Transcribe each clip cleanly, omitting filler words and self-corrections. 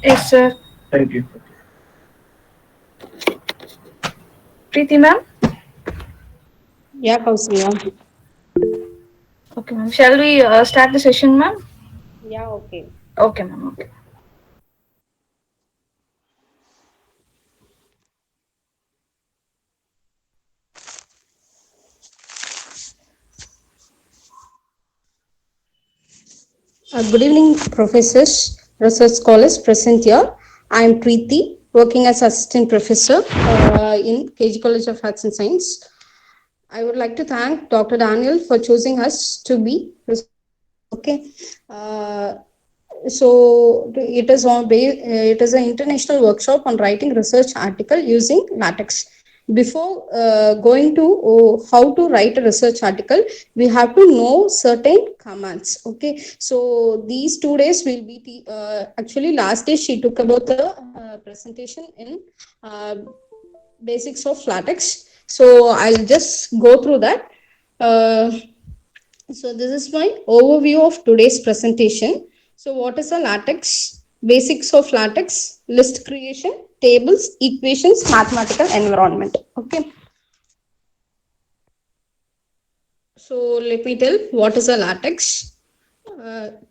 Yes, sir. Thank you. Preeti ma'am? Yeah, Kausalya. Okay, ma'am. Shall we start the session, ma'am? Yeah, okay. Okay, ma'am. Okay. Good evening, professors, research scholars present here. I am Preeti, working as assistant professor in KG College of Arts and Science. I would like to thank Dr. Daniel for choosing us to be. Okay. So it is an international workshop on writing research article using LaTeX. Before going to how to write a research article, we have to know certain commands. Okay, so these 2 days will be actually last day she took about the presentation in uh, basics of LaTeX. So I'll just go through that. Uh, so this is my overview of today's presentation. So what is a LaTeX? Basics of LaTeX, list creation, tables, equations, mathematical environment. Okay. So let me tell what is a LaTeX.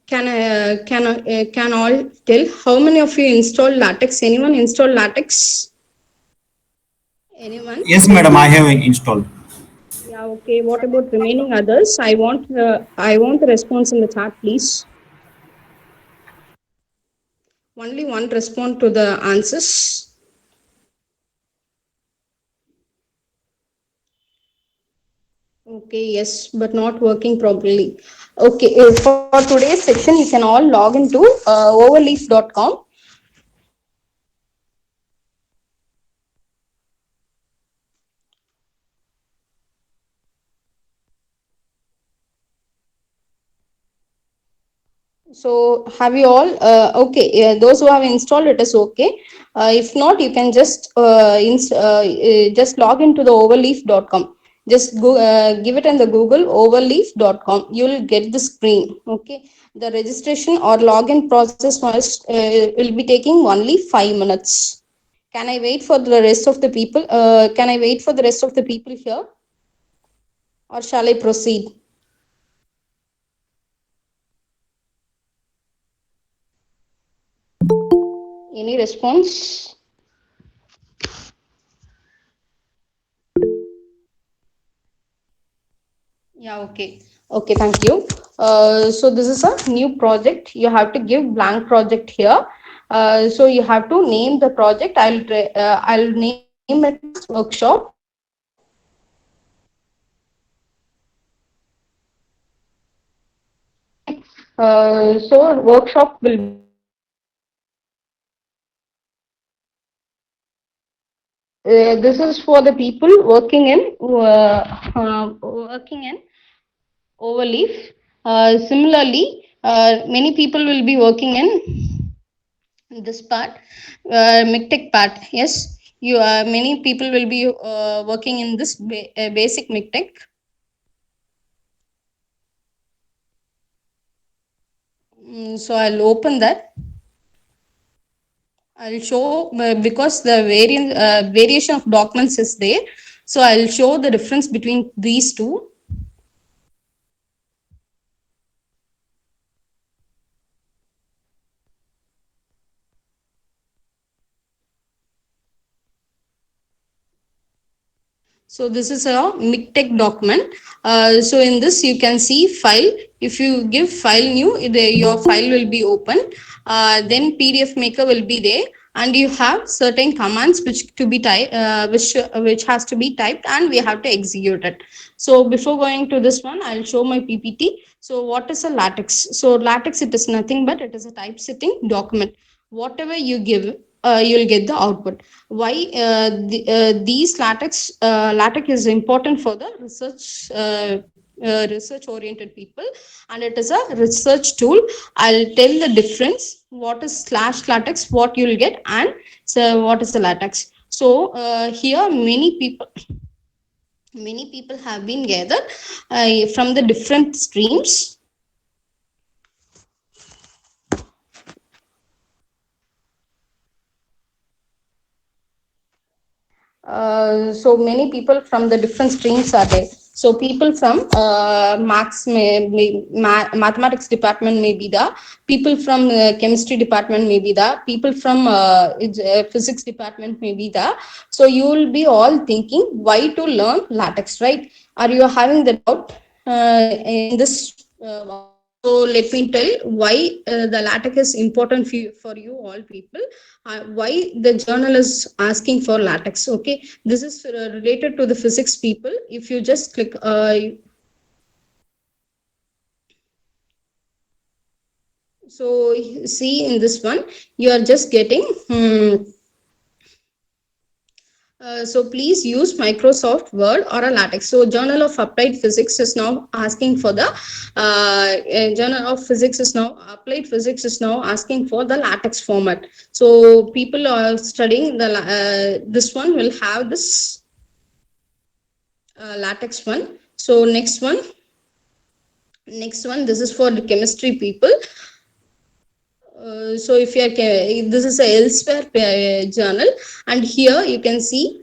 Can all tell how many of you installed LaTeX? Anyone installed LaTeX? Anyone? Yes, madam, I have installed. Yeah. Okay. What about remaining others? I want the response in the chat, please. Only one respond to the answers. Okay, yes, but not working properly. Okay, for today's section, you can all log into overleaf.com. So, have you all? Okay, those who have installed it is okay. If not, you can just log into the overleaf.com. Just go give it in the Google overleaf.com. You will get the screen. Okay, the registration or login process will be taking only 5 minutes. Can I wait for the rest of the people? Can I wait for the rest of the people here, or shall I proceed? Any response? Yeah, okay. Okay, thank you. So this is a new project. You have to give blank project here. So you have to name the project. I'll name it as workshop. Okay. So workshop will be this is for the people working in Overleaf. Similarly, many people will be working in this part, MIGTEC part. Yes, you many people will be working in this basic MIGTEC. So I'll open that. I'll show because the variation of documents is there. So I'll show the difference between these two. So this is a MIGTEC document. So in this you can see file. If you give file new, your file will be open. Then PDF maker will be there, and you have certain commands which to be typed, which has to be typed, and we have to execute it. So before going to this one, I'll show my PPT. So what is a LaTeX? So LaTeX, it is nothing but it is a typesetting document. Whatever you give, you'll get the output. Why these LaTeX is important for the research oriented people, and it is a research tool. I'll tell the difference, what is slash LaTeX, what you'll get, and so what is the LaTeX. So here many people have been gathered from the different streams. So many people from the different streams are there. So people from maths mathematics department may be the people from chemistry department may be the people from physics department may be the. So you will be all thinking why to learn latex, right? Are you having the doubt in this one? So let me tell why the latex is important for you all people. Why the journal is asking for latex. Okay, this is related to the physics people. If you just click so see in this one, you are just getting so please use Microsoft Word or a LaTeX. So Journal of Applied Physics is now asking for the Journal of Physics is now Applied Physics is now asking for the LaTeX format. So people are studying the this one will have this LaTeX one. So next one, this is for the chemistry people. So if you are this is a elsewhere journal, and here you can see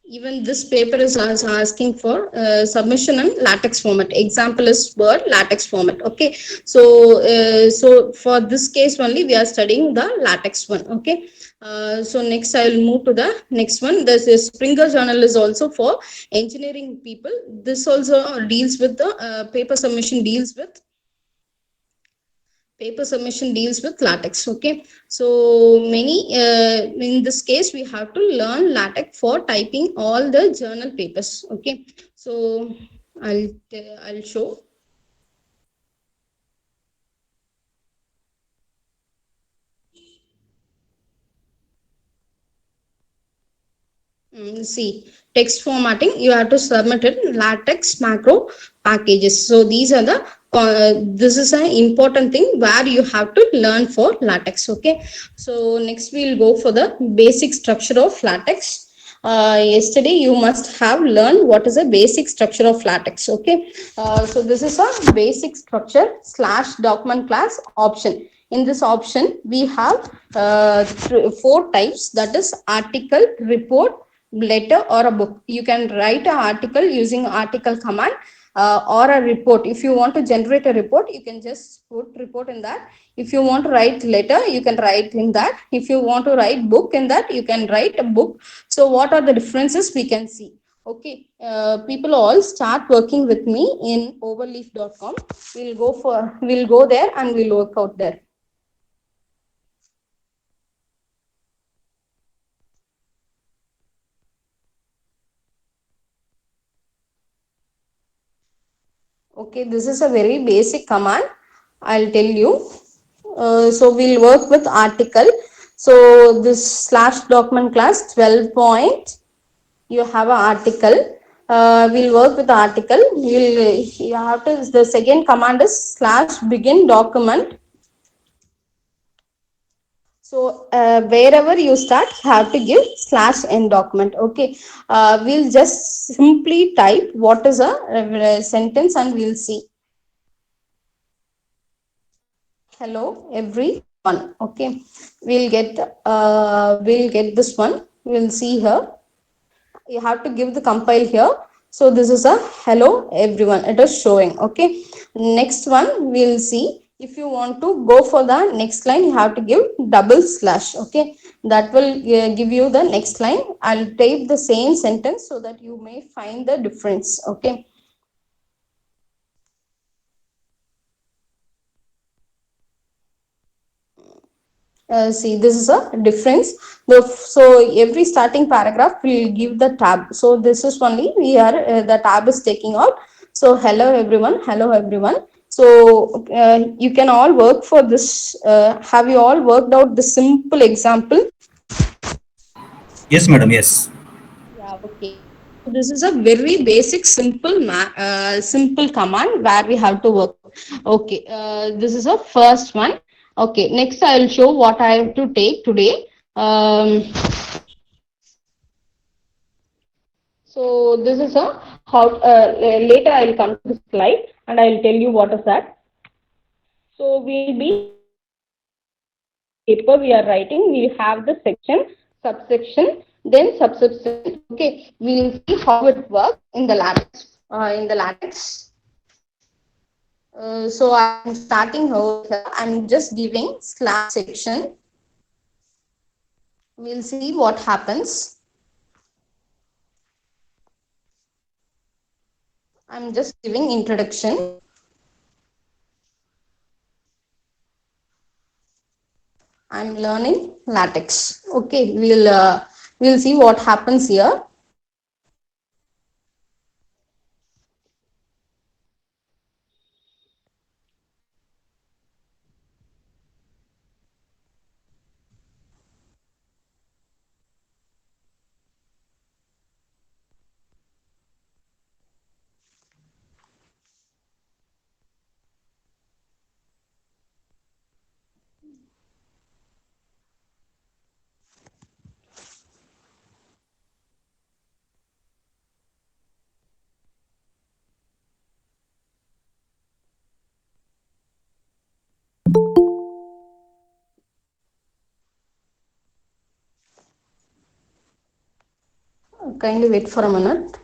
even this paper is also asking for submission in latex format. Example is Word latex format. Okay, so so for this case only we are studying the latex one. Okay, so next I will move to the next one. This is Springer journal is also for engineering people. This also deals with the paper submission deals with latex. Okay, so many in this case we have to learn latex for typing all the journal papers. Okay, so I'll show. See, text formatting, you have to submit it in latex macro packages. So these are the this is an important thing where you have to learn for latex. Okay, so next we'll go for the basic structure of latex. Yesterday you must have learned what is a basic structure of latex. Okay, so this is a basic structure slash document class option. In this option we have four types, that is article, report, letter, or a book. You can write an article using article command, or a report. If you want to generate a report, you can just put report in that. If you want to write letter, you can write in that. If you want to write book in that, you can write a book. So what are the differences we can see? Okay, people all start working with me in overleaf.com. We'll go there and we'll work out there. Okay, this is a very basic command. I'll tell you. So we'll work with article. So this slash document class 12 point, you have an article. We'll work with the article. You have to, the second command is slash begin document. So wherever you start, you have to give slash end document. Okay, we'll just simply type what is a sentence and we'll see. Hello everyone. Okay, we'll get this one. We'll see here. You have to give the compile here. So this is a hello everyone. It is showing. Okay. Next one we'll see. If you want to go for the next line, you have to give double slash. Okay, that will give you the next line. I'll type the same sentence so that you may find the difference. Okay. See, this is a difference. So every starting paragraph will give the tab. So this is only we are the tab is taking out. So hello everyone, hello everyone. So you can all work for this. Have you all worked out the simple example? Yes, madam. Yes. Yeah, okay. So this is a very basic, simple command where we have to work. Okay, this is a first one. Okay, next I will show what I have to take today. So this is a how later I will come to the slide and I will tell you what is that. So we'll be whatever the paper we are writing, we have the section, subsection, then subsection. Okay, we'll see how it works in the latex. So I'm starting over here. I'm just giving slash section. We'll see what happens. I'm just giving introduction. I'm learning latex. Okay, we'll see what happens here. Kindly wait for a minute.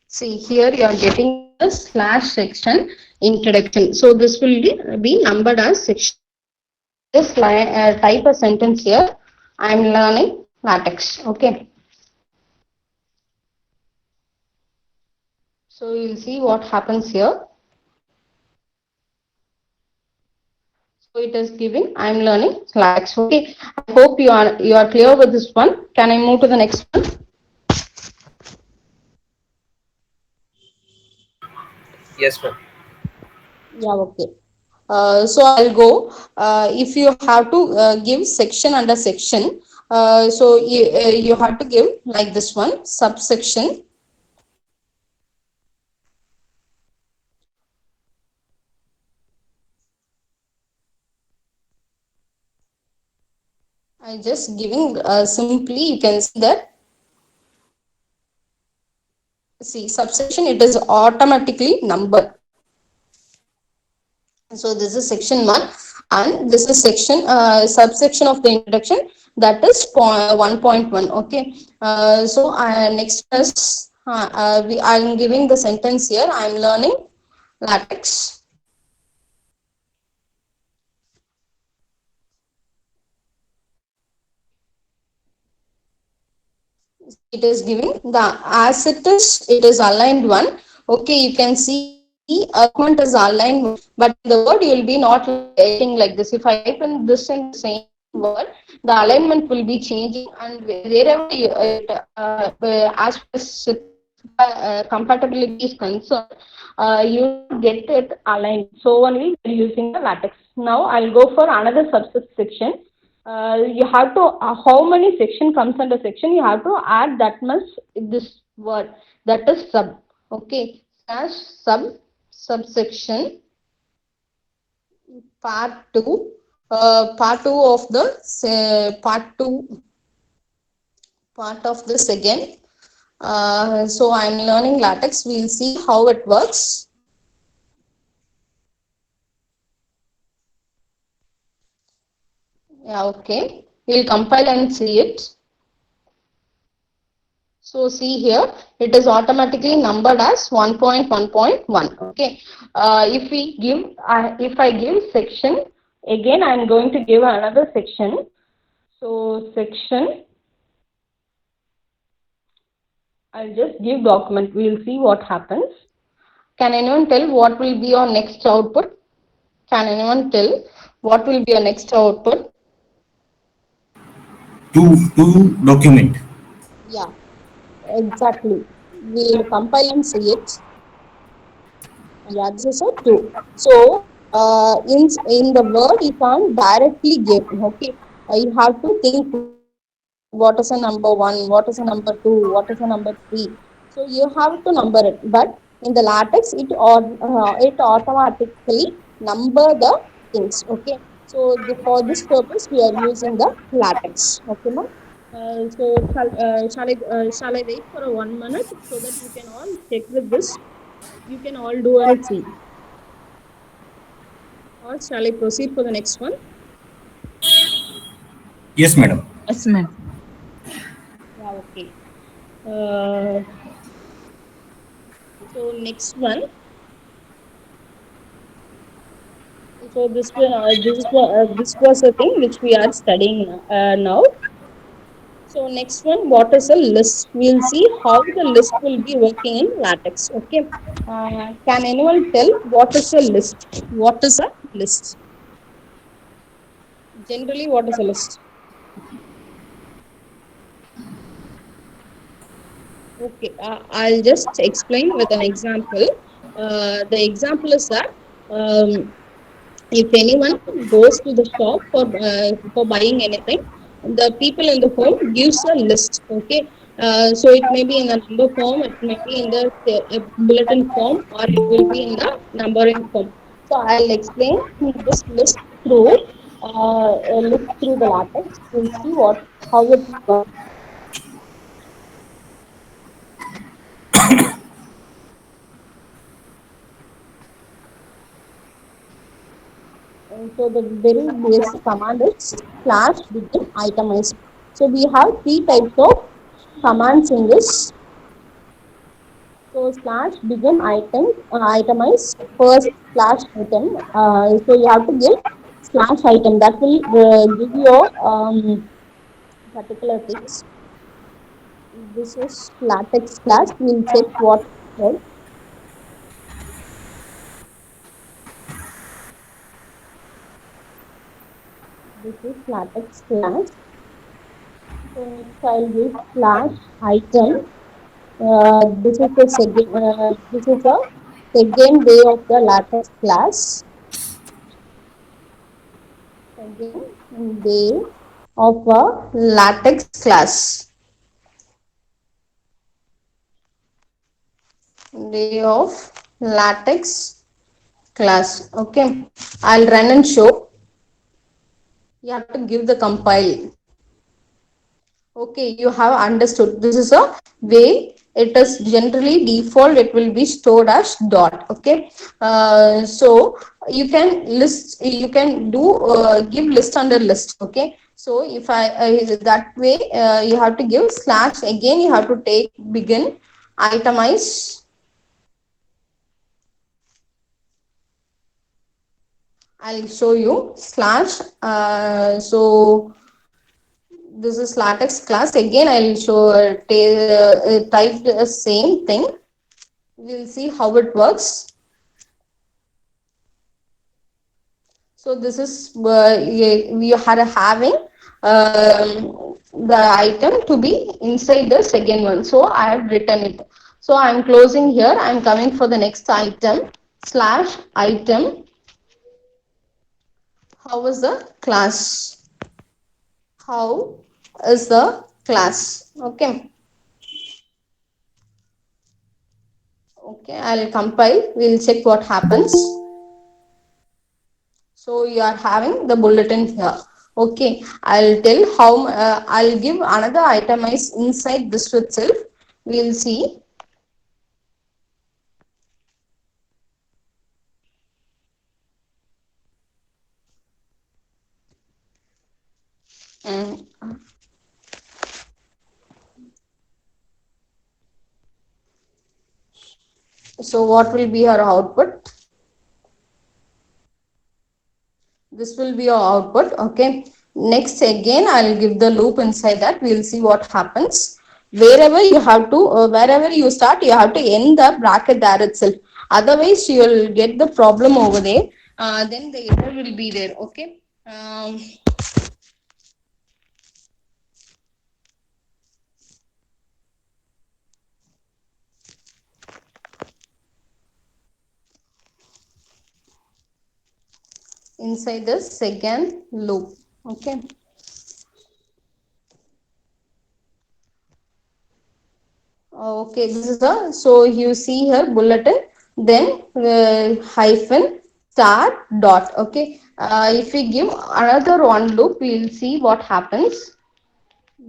See here you are getting the slash section introduction. So this will be numbered as section. Just type a sentence here. I am learning latex. Okay. So you'll see what happens here. So it is giving I am learning latex. Okay. I hope you are clear with this one. Can I move to the next one? Yes, ma'am. Yeah, okay. So I'll go. If you have to give section under section, so you have to give like this one subsection. I just giving simply you can see that. See subsection it is automatically numbered. So this is section 1 and this is section subsection of the introduction that is 1.1. Okay. So next is I am giving the sentence here. I am learning latex. It is giving the as it is aligned one. Okay, you can see document is aligned one, but in the word you will be not writing like this. If I type in this in the same word, the alignment will be changing, and wherever as far as compatibility is concerned, you get it aligned. So only we are using the latex. Now I'll go for another subsection. You have to how many section comes under section, you have to add that much this word, that is sub. Okay, slash subsection part 2, part 2 of the part of this again. So I'm learning latex. We'll see how it works. Yeah, okay, we'll compile and see it. So see here, it is automatically numbered as 1.1.1. Okay. If I give section, again I am going to give another section. So section, I'll just give document. We'll see what happens. Can anyone tell what will be your next output? Can anyone tell what will be your next output? To document. Yeah, exactly. We'll compile and see it. Yeah, this is a two. So in the word you can't directly give. Okay, you have to think what is a number one, what is a number two, what is a number three. So you have to number it, but in the latex it automatically number the things. Okay, so for this purpose we are using the latex. Okay, ma'am. Shall I wait for a 1 minute so that you can all check with this? You can all do and see. Or shall I proceed for the next one? Yes, madam. Yes, ma'am. Yeah, okay. Uh, so next one. So this was a thing which we are studying now. So next one, what is a list? We'll see how the list will be working in latex. Okay. Can anyone tell what is a list? What is a list? Generally, what is a list? Okay, I'll just explain with an example. The example is that um, if anyone goes to the shop for buying anything, the people in the home gives a list. Okay, so it may be in the number form, it may be in the bulletin form, or it will be in the numbering form. So I'll explain this list through the latex. We'll see what how it works. So the very basic command is slash begin itemize. So we have three types of commands in this. So slash begin itemize first slash item. So you have to give slash item that will give you particular things. This is latex class. We'll check what it says. This is latex class. So next I'll give slash item. This is a second day of the latex class. Second day of a latex class. Day of latex class. Okay, I'll run and show. You have to give the compile. Okay, you have understood. This is a way it is generally default. It will be stored as dot. Okay, so you can list. You can do give list under list. Okay, so if I that way you have to give slash again. You have to take begin itemize. I'll show you slash. So this is latex class. Again, I'll show type the same thing. We'll see how it works. So this is we are having the item to be inside the second one. So I have written it. So I'm closing here. I'm coming for the next item slash item. How is the class? How is the class? Okay. Okay, I'll compile. We'll check what happens. So you are having the bulletin here. Okay, I'll tell how I'll give another itemize inside this itself. We'll see. Mm. So what will be our output? This will be our output. Okay. Next again, I'll give the loop inside that. We'll see what happens. Wherever you have to, wherever you start, you have to end the bracket there itself. Otherwise, you will get the problem over there. Then the error will be there. Okay. Inside the second loop. Okay. Okay, this is a, so you see here bulletin, then hyphen, star, dot. Okay, if we give another one loop, we will see what happens.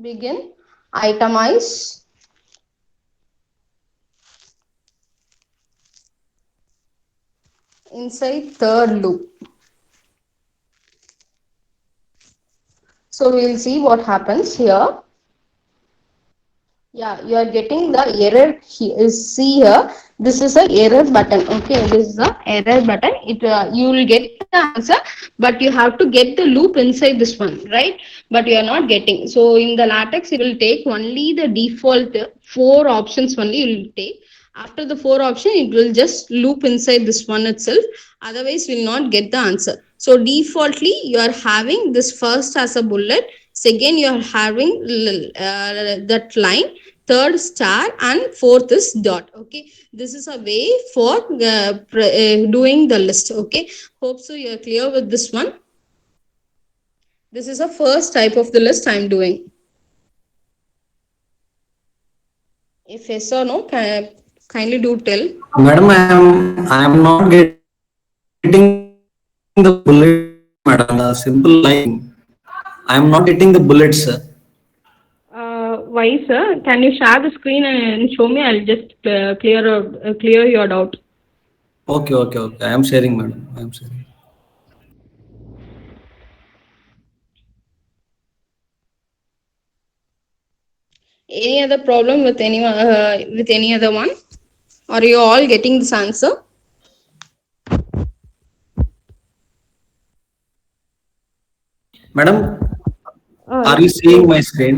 Begin, itemize, inside third loop. So we will see what happens here. Yeah, you are getting the error here. See here, this is a error button. Okay, this is a error button. It you will get the answer, but you have to get the loop inside this one, right? But you are not getting. So in the latex, it will take only the default four options only. You will take. After the four option, it will just loop inside this one itself. Otherwise, will not get the answer. So defaultly, you are having this first as a bullet. Second, you are having that line, third star, and fourth is dot. Okay, this is a way for doing the list. Okay, hope so you are clear with this one. This is a first type of the list I am doing. If yes or no, kindly do tell. Madam, I am not getting the bullet, madam. The simple line. I am not getting the bullets, sir. Why, sir? Can you share the screen and show me? I'll just clear your doubt. Okay. I am sharing, madam. I am sharing. Any other problem with anyone with any other one? Are you all getting this answer? Madam, are Yeah. you seeing my screen?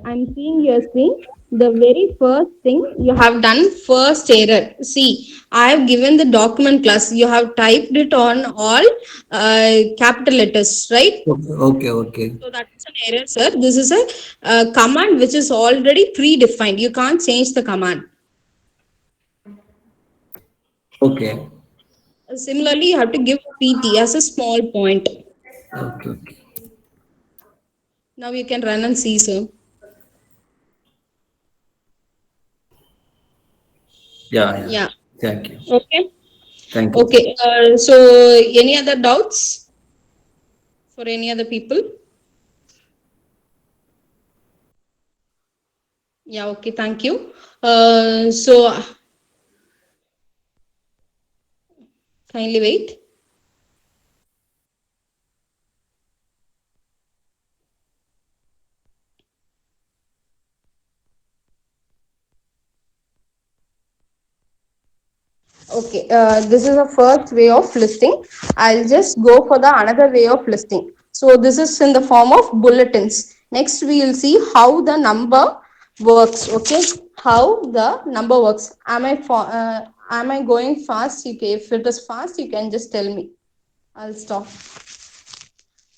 I'm seeing your screen. The very first thing you have done, first error. See, I have given the document class. You have typed it on all capital letters, right? Okay. So that is an error, sir. This is a command which is already predefined. You can't change the command. Okay. Similarly, you have to give PT as a small point. Okay. Now you can run and see, sir. Yeah. Yeah. Thank you. Okay. Thank you. Okay. So any other doubts for any other people? Yeah. Okay. Thank you. So kindly wait. Okay, this is the first way of listing. I'll just go for the another way of listing. So this is in the form of bulletins. Next, we will see how the number works. Okay, how the number works. Am I going fast? Okay, if it is fast, you can just tell me. I'll stop.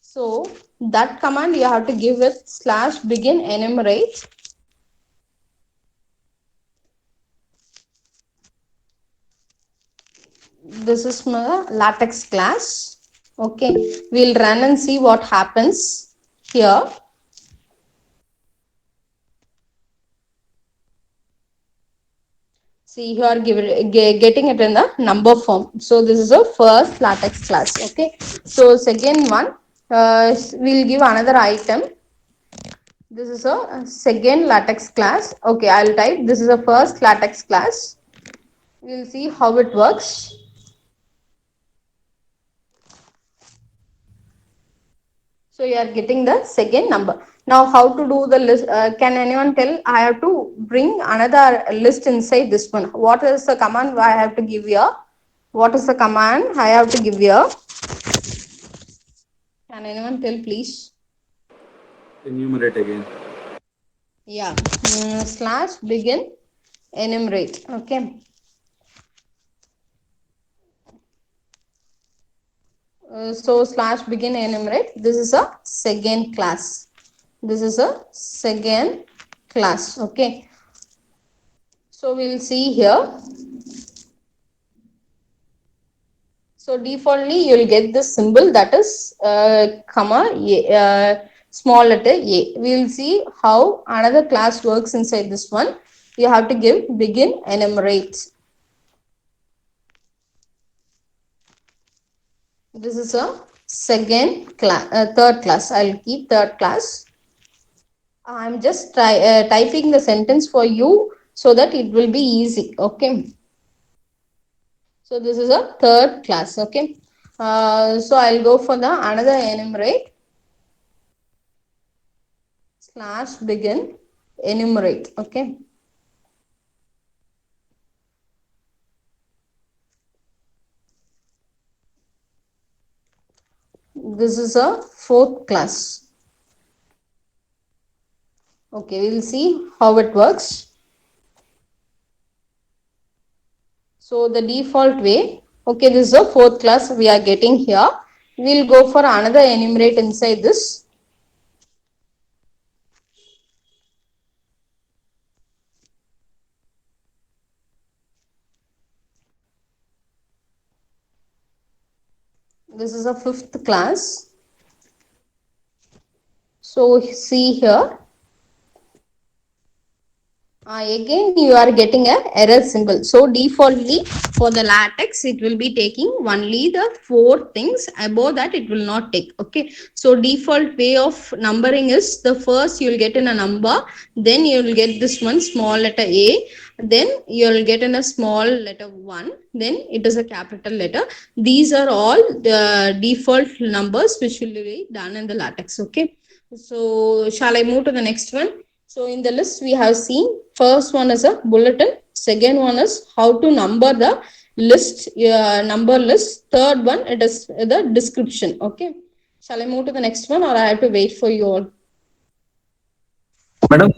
So that command you have to give it slash begin enumerate. This is my latex class. Okay, we'll run and see what happens here. See, you are getting it in the number form. So this is a first latex class. Okay, so second one, we'll give another item. This is a second latex class. Okay, I'll type this is a first latex class. We'll see how it works. So you are getting the second number. Now how to do the list? Can anyone tell? I have to bring another list inside this one. What is the command I have to give here? What is the command I have to give here? Can anyone tell please? Enumerate again. Yeah. Slash begin enumerate. Okay. So slash begin enumerate. This is a second class. This is a second class. Okay. So we'll see here. So defaultly you'll get this symbol that is comma small letter A. We will see how another class works inside this one. You have to give begin enumerate. This is a second class, third class. I'll keep third class. I'm just typing the sentence for you so that it will be easy. Okay. So this is a third class. Okay. So I'll go for the another enumerate slash begin enumerate. Okay. This is a fourth class. Okay, we'll see how it works. So the default way, okay, this is a fourth class we are getting here. We'll go for another enumerate inside this. This is a fifth class. So see here. Again you are getting a error symbol. So defaultly for the latex it will be taking only the 4 things, above that it will not take. Okay, so default way of numbering is the first you will get in a number, then you will get this one small letter A, then you will get in a small letter 1, then it is a capital letter. These are all the default numbers which will be done in the latex. Okay, so shall I move to the next one? So in the list we have seen first one is a bulletin, second one is how to number the list, number list, third one it is the description. Okay, shall I move to the next one or I have to wait for you all? Madam,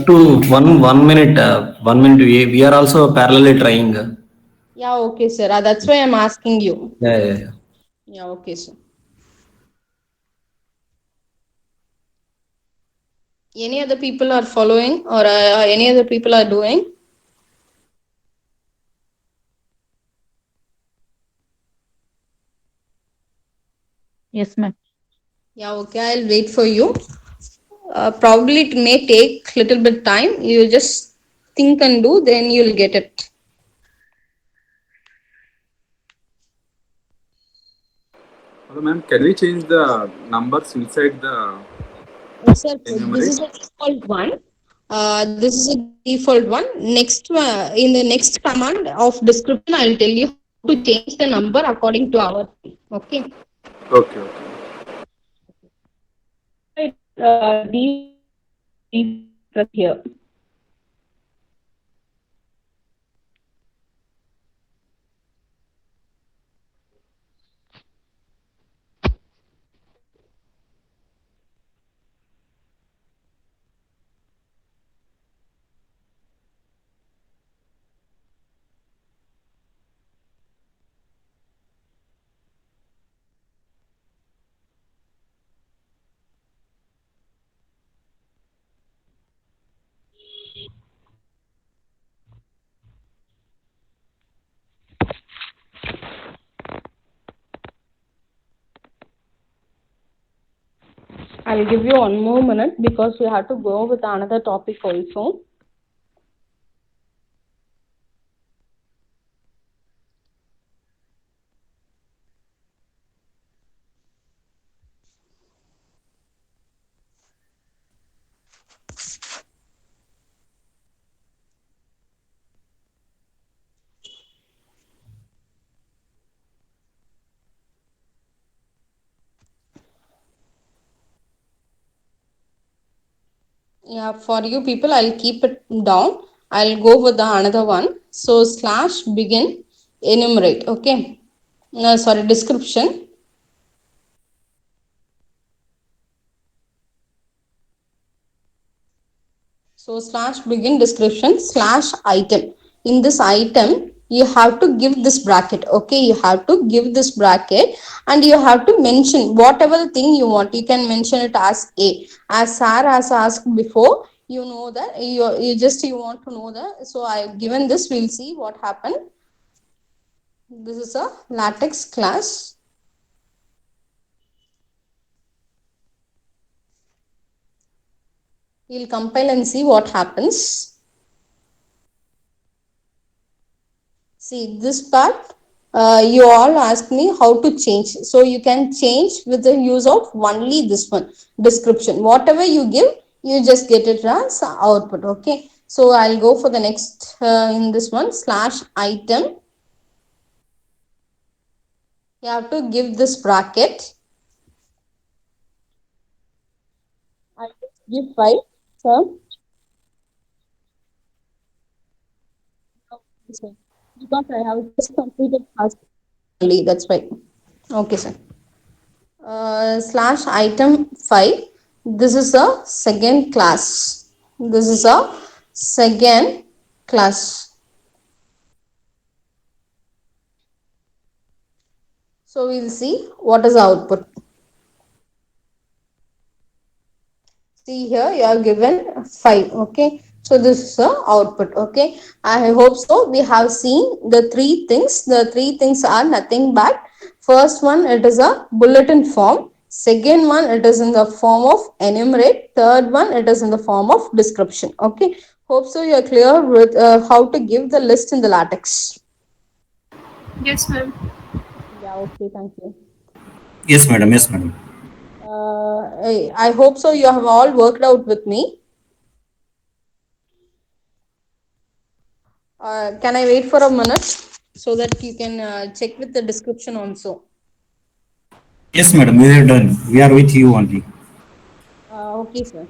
to 1 minute, 1 minute, we are also parallelly trying. Yeah, okay sir, that's why I'm asking you. Yeah. Yeah, okay sir. Any other people are following or any other people are doing? Yes, ma'am. Yeah, okay, I'll wait for you. Probably it may take little bit time. You just think and do, then you'll get it. Hello, ma'am. Can we change the numbers inside the Sir, this enumerate? is a default one. This is a default one. Next, in the next command of description, I'll tell you how to change the number according to our. Okay. Okay, okay. Here. I'll give you one more minute because we have to go with another topic also. Yeah, for you people, I'll keep it down. I'll go with the another one. So slash begin enumerate. Okay. No, sorry, description. So slash begin description slash item. In this item, you have to give this bracket. Okay, you have to give this bracket and you have to mention whatever thing you want. You can mention it as A. As Sarah has asked before, you know that you want to know that. So I have given this. We'll see what happened. This is a latex class. We'll compile and see what happens. See this part, you all asked me how to change. So you can change with the use of only this one, description. Whatever you give, you just get it as output. Okay. So I'll go for the next in this one, slash item. You have to give this bracket. I give 5. So because I have just completed task only, that's why. Okay, sir. Slash item 5. This is a second class. This is a second class. So we'll see what is the output. See here you are given 5. Okay. So this is the output. Okay. I hope so. We have seen the three things. The three things are nothing but first one, it is a bulletin form. Second one, it is in the form of enumerate. Third one, it is in the form of description. Okay. Hope so you are clear with how to give the list in the LaTeX. Yes, ma'am. Yeah. Okay. Thank you. Yes, madam. Yes, madam. I hope so you have all worked out with me. Can I wait for a minute so that you can check with the description also? Yes, madam. We are done. We are with you only. Okay, sir.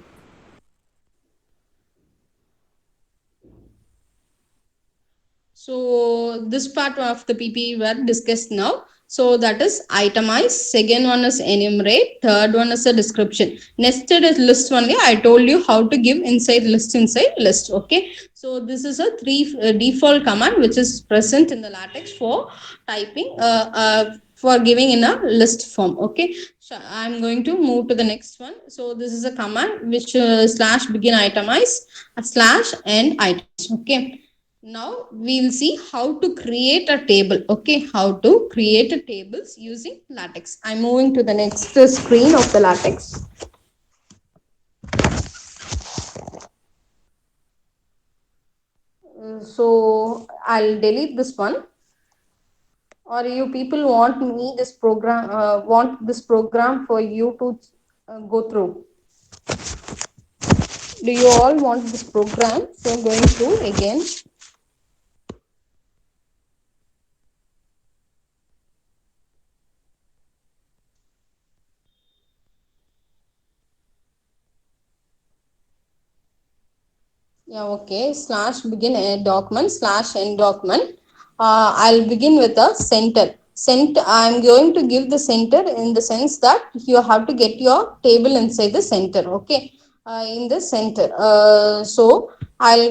So this part of the PPE were discussed now. So that is itemize. Second one is enumerate. Third one is a description. Nested is list only. I told you how to give inside list. Okay. So this is a default command which is present in the LaTeX for typing. For giving in a list form. Okay. So I'm going to move to the next one. So this is a command which slash begin itemize slash end items. Okay. Now we'll see how to create a table. Okay, how to create a tables using LaTeX. I'm moving to the next screen of the LaTeX. So I'll delete this one. Or you people want me this program? Want this program for you to go through? Do you all want this program? So going through again. Yeah, okay. Slash begin a document slash end document. I'll begin with a center. I'm going to give the center in the sense that you have to get your table inside the center. Okay. In the center. So I'll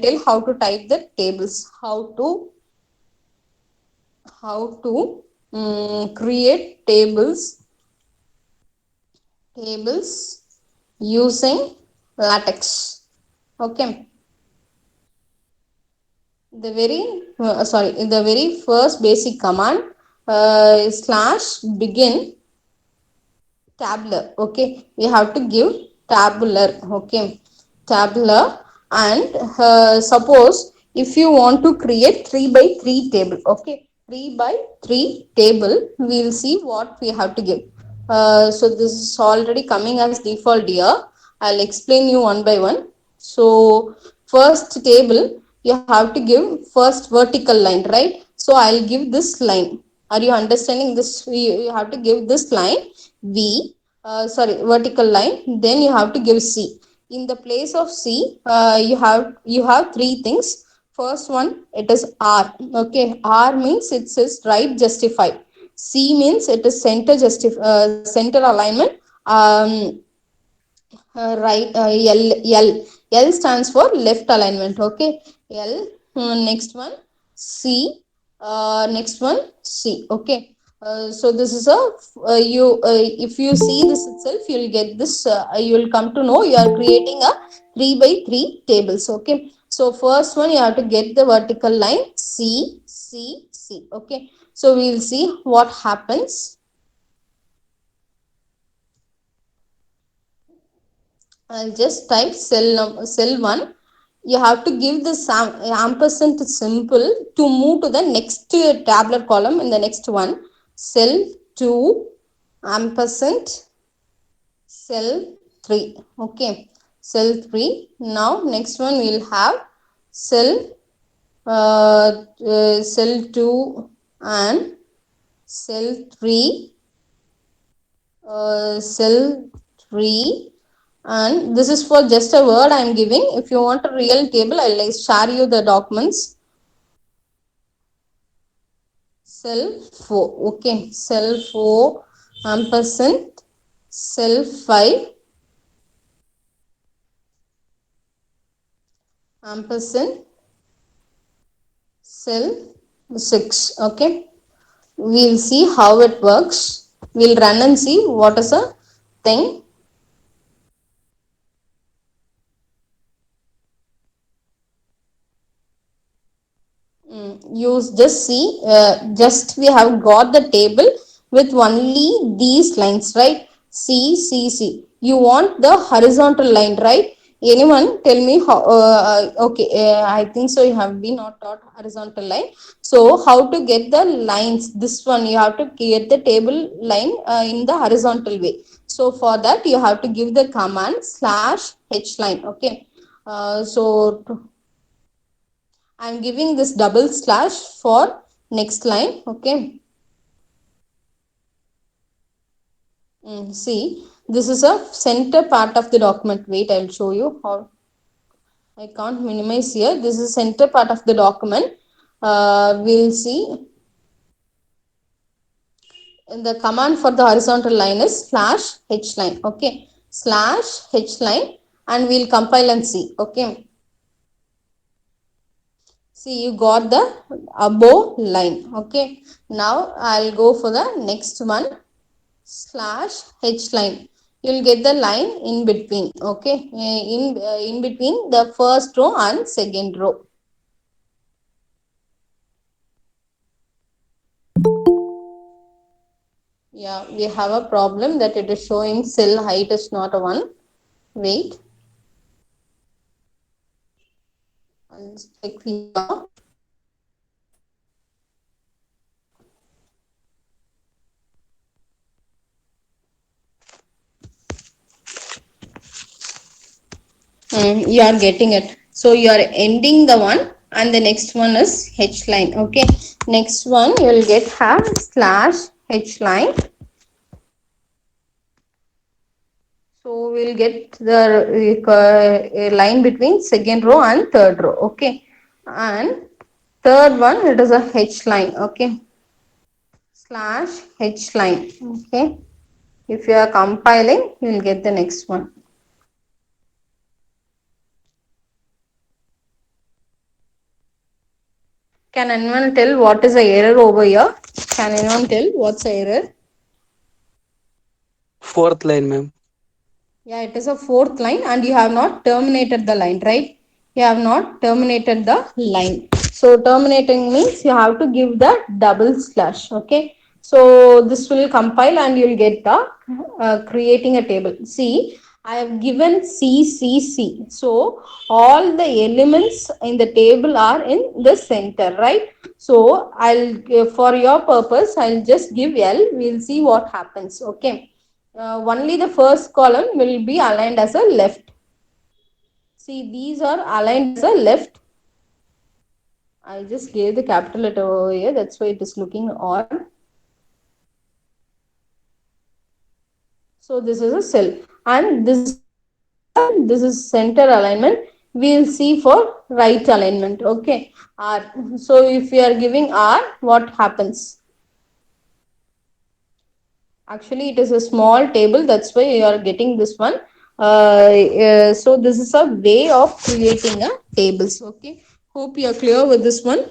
tell how to type the tables. How to create tables using LaTeX. Okay. The very first basic command is slash begin tabular. Okay, we have to give tabular. Okay, tabular, and suppose if you want to create 3 by 3 table. Okay, 3 by 3 table, we will see what we have to give. So this is already coming as default here. I'll explain you one by one. So first table, you have to give first vertical line, right? So I'll give this line. Are you understanding this? You have to give this line V, vertical line. Then you have to give C. In the place of C, you have three things. First one, it is R. Okay, R means it says right justified. C means it is center alignment. Right, L stands for left alignment. Okay, L. Next one C. Next one C. Okay. So this is you if you see this itself, you'll get this. You will come to know you are creating a 3 by 3 tables. Okay. So first one, you have to get the vertical line C C C. Okay. So we'll see what happens. I'll just type cell 1. You have to give this ampersand symbol to move to the next tabular column in the next one. Cell 2 ampersand cell 3. Okay, cell 3. Now next one we'll have cell cell 2 and cell 3 cell 3, and this is for just a word I am giving. If you want a real table, I'll share you the documents. Cell 4. Okay, cell 4 ampersand cell 5 ampersand cell 6. Okay, we'll see how it works. We'll run and see what is a thing. You just see, just we have got the table with only these lines, right? C. You want the horizontal line, right? Anyone tell me how? Okay, I think so. You have been not taught horizontal line. So how to get the lines? This one you have to get the table line in the horizontal way. So for that you have to give the command /h line. Okay. So I'm giving this double slash for next line. Okay. See, this is a center part of the document. Wait, I'll show you how. I can't minimize here. This is center part of the document. We'll see. The command for the horizontal line is /h line. Okay, /h line, and we'll compile and see. Okay. See, you got the above line. Okay. Now I'll go for the next one. /h line. You'll get the line in between. Okay, in between the first row and second row. Yeah, we have a problem that it is showing cell height is not a 1. Wait, I'll check here. You are getting it. So you are ending the one and the next one is h line. Okay, next one you will get have /h line. So we'll get the line between second row and third row. Okay, and third one it is a h line. Okay, /h line. Okay, if you are compiling you will get the next one. Can anyone tell what is the error over here? Can anyone tell what's the error? Fourth line, ma'am. Yeah, it is a fourth line and you have not terminated the line, right? You have not terminated the line. So terminating means you have to give the double slash. Okay. So this will compile and you will get the creating a table. See, I have given C. So all the elements in the table are in the center, right? So I'll for your purpose I'll just give L. We'll see what happens. Okay. Only the first column will be aligned as a left. See, these are aligned as a left. I just gave the capital letter over here. That's why it is looking odd. So this is a cell, and this is center alignment. We'll see for right alignment. Okay, R. So if we are giving R, what happens? Actually, it is a small table. That's why you are getting this one. So this is a way of creating a tables. Okay. Hope you are clear with this one.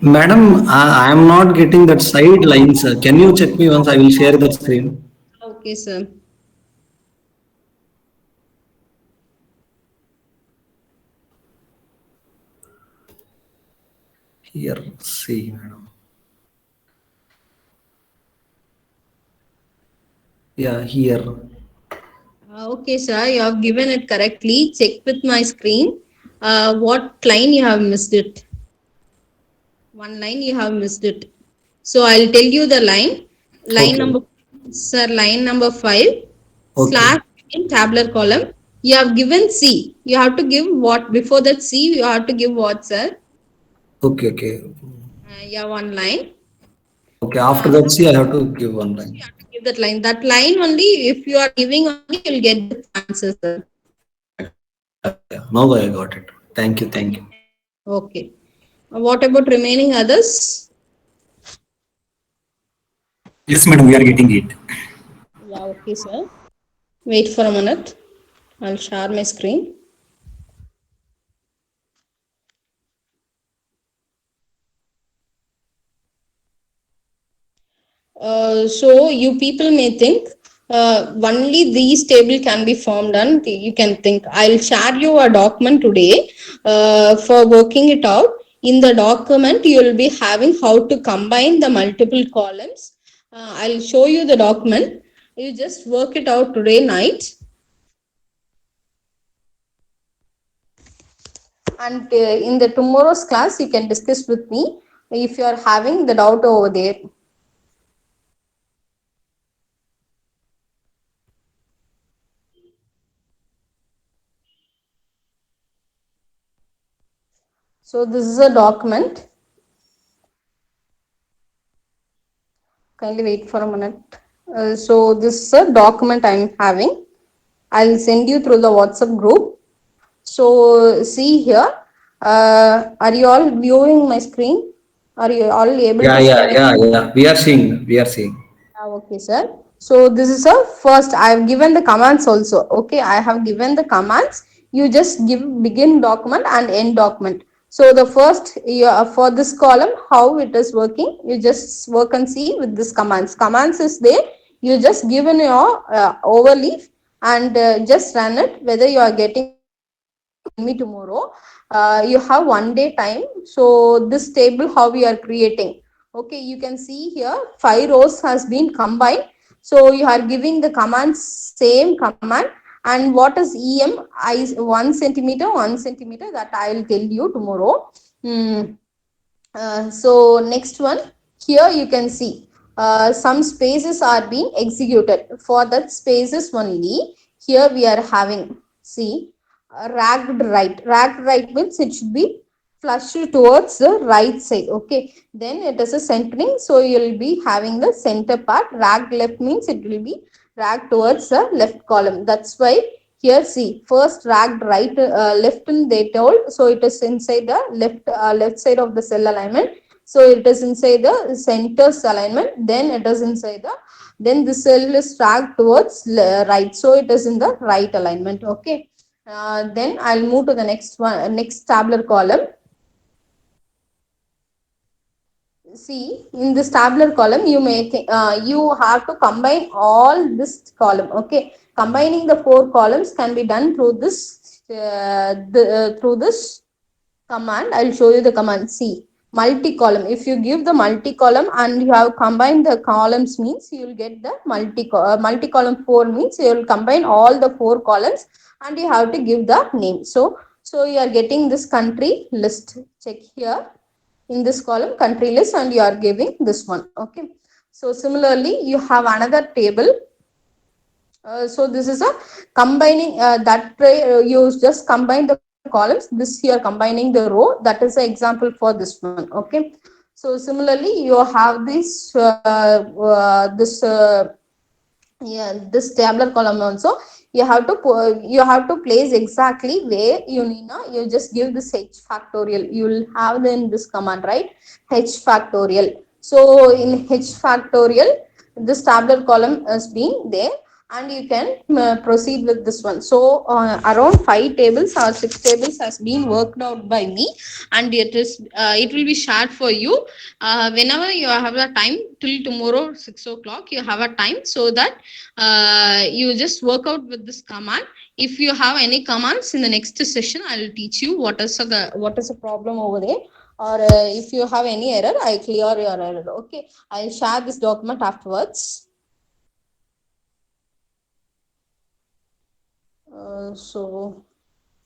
Madam, I am not getting that side lines. Can you check me once? I will share the screen. Okay, sir. Here, see, madam. Yeah, here. Okay, sir, you have given it correctly. Check with my screen. What line you have missed it? One line you have missed it. So I'll tell you the line. Line Okay. number, sir, line number 5 Okay. slash in tabular column. You have given C. You have to give what before that C. You have to give what, sir? Okay. Okay. Yeah, one line. Okay. After that, see, I have to give one line. You have to give that line. That line only. If you are giving only, you'll get the answer, sir. Yeah. Now I got it. Thank you. Thank you. Okay. What about remaining others? Yes, madam, we are getting it. Yeah, okay, sir. Wait for a minute. I'll share my screen. So you people may think only these table can be formed, and you can think I'll share you a document today for working it out. In the document, you will be having how to combine the multiple columns. I'll show you the document. You just work it out today night. And in the tomorrow's class, you can discuss with me if you are having the doubt over there. So this is a document. Kindly wait for a minute. So this is a document I'm having. I'll send you through the WhatsApp group. So see here. Are you all viewing my screen? Are you all able Yeah. to see? Yeah. Yeah. Yeah. We are seeing. We are seeing. Okay, sir. So this is a first. I have given the commands also. Okay, I have given the commands. You just give begin document and end document. So the first for this column, how it is working, you just work and see with this commands. Commands is there. You just given your overleaf and just run it. Whether you are getting me tomorrow, you have 1 day time. So this table how we are creating. Okay, you can see here 5 rows has been combined. So you are giving the commands same command, and what is em I 1 centimeter 1 centimeter, that I will tell you tomorrow. Hmm. So next one, here you can see some spaces are being executed. For that spaces only, here we are having, see, ragged right. Ragged right means it should be flushed towards the right side. Okay, then it is a centering, so you will be having the center part. Ragged left means it will be ragged towards the left column. That's why here see first ragged right left and they told, so it is inside the left side of the cell alignment. So it is inside the centers alignment, then it is inside the, then the cell is ragged towards right, so it is in the right alignment. Okay, then I'll move to the next one, next tabular column. See, in this tabular column, you may you have to combine all this column. Okay, combining the 4 columns can be done through this through this command. I'll show you the command. See, multi-column. If you give the multi-column and you have combined the columns, means you will get the multi-column 4 means you will combine all the 4 columns and you have to give the name. So you are getting this country list. Check here in this column country list and you are giving this one. Okay, so similarly you have another table. So this is a combining you just combine the columns. This you are combining the row. That is an example for this one. Okay, so similarly you have this tabular column also. You have to place exactly where you need. Now you just give this h factorial. You will have in this command, right? H factorial. So in h factorial, this tabular column has been there, and you can proceed with this one. So around 5 tables or 6 tables has been worked out by me, and it will be shared for you whenever you have a time. Till tomorrow 6 o'clock you have a time, so that you just work out with this command. If you have any commands in the next session, I will teach you what is the problem over there, or if you have any error, I clear your error. Okay, I'll share this document afterwards. So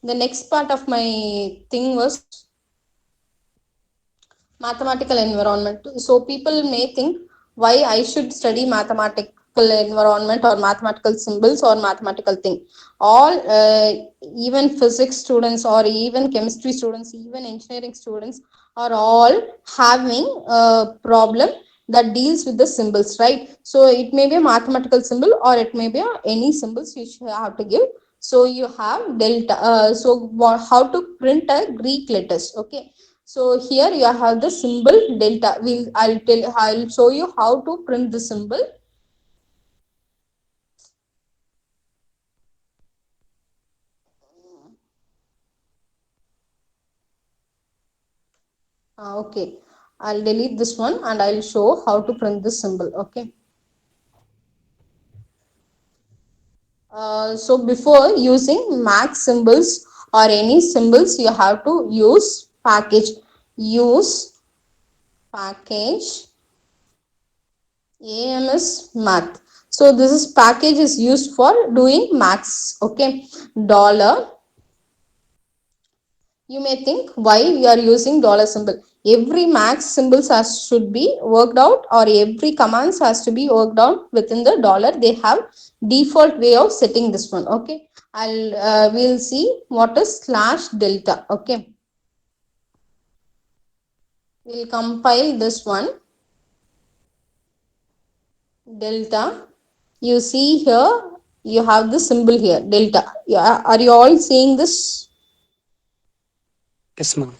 the next part of my thing was mathematical environment. So people may think why I should study mathematical environment or mathematical symbols or mathematical thing. All even physics students or even chemistry students, even engineering students are all having a problem that deals with the symbols, right? So it may be a mathematical symbol or it may be any symbols you should have to give. So you have delta. How to print a Greek letters? Okay, so here you have the symbol delta. I'll show you how to print the symbol. Okay, I'll delete this one and I'll show how to print this symbol. Okay. So before using max symbols or any symbols, you have to use package. Use package AMS math. So this is package is used for doing max. Okay, dollar. You may think why we are using dollar symbol. Every max symbols should be worked out, or every commands has to be worked out within the dollar. They have default way of setting this one. Okay, we'll see what is slash delta. Okay, we'll compile this one. Delta. You see here, you have the symbol here, delta. Yeah, are you all seeing this? Yes, ma'am.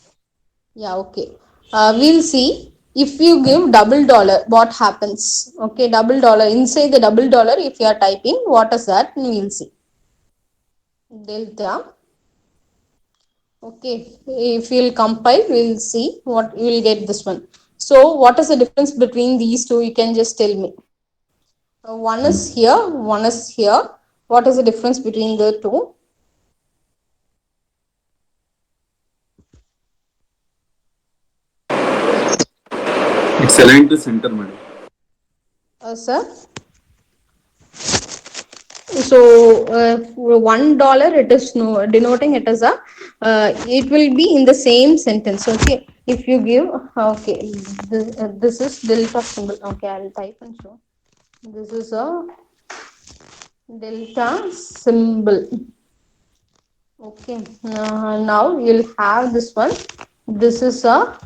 Yeah, okay. We'll see if you give double dollar, what happens. Okay, double dollar. Inside the double dollar, if you are typing, what is that? We'll see. Delta. Okay, if you'll compile, we'll see what you will get this one. So, what is the difference between these two? You can just tell me. One is here, one is here. What is the difference between the two? It's aligned to center, madam. Sir. So $1 it is no denoting it as a it will be in the same sentence. Okay, if you give okay, this is delta symbol. Okay, I'll type and show. This is a delta symbol. Okay, now you'll have this one. This is a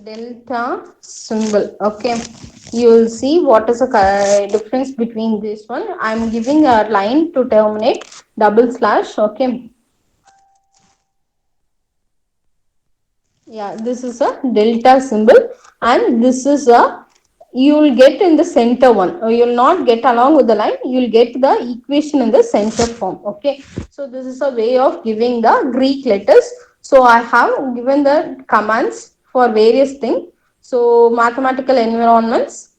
delta symbol. Okay, you will see what is the difference between this one. I'm giving a line to terminate double slash. Okay, yeah, this is a delta symbol and this is a, you will get in the center one. You will not get along with the line, you will get the equation in the center form. Okay, so this is a way of giving the Greek letters. So I have given the commands for various things. So mathematical environments.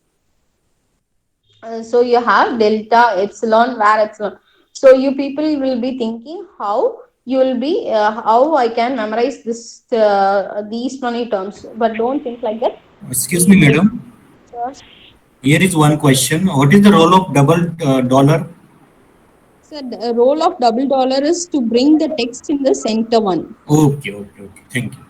So you have delta, epsilon, var epsilon. So you people will be thinking how you will be how I can memorize this these many terms, but don't think like that. Excuse me, madam. Sure. Here is one question. What is the role of double dollar? So the role of double dollar is to bring the text in the center one. Okay, okay, okay. Thank you.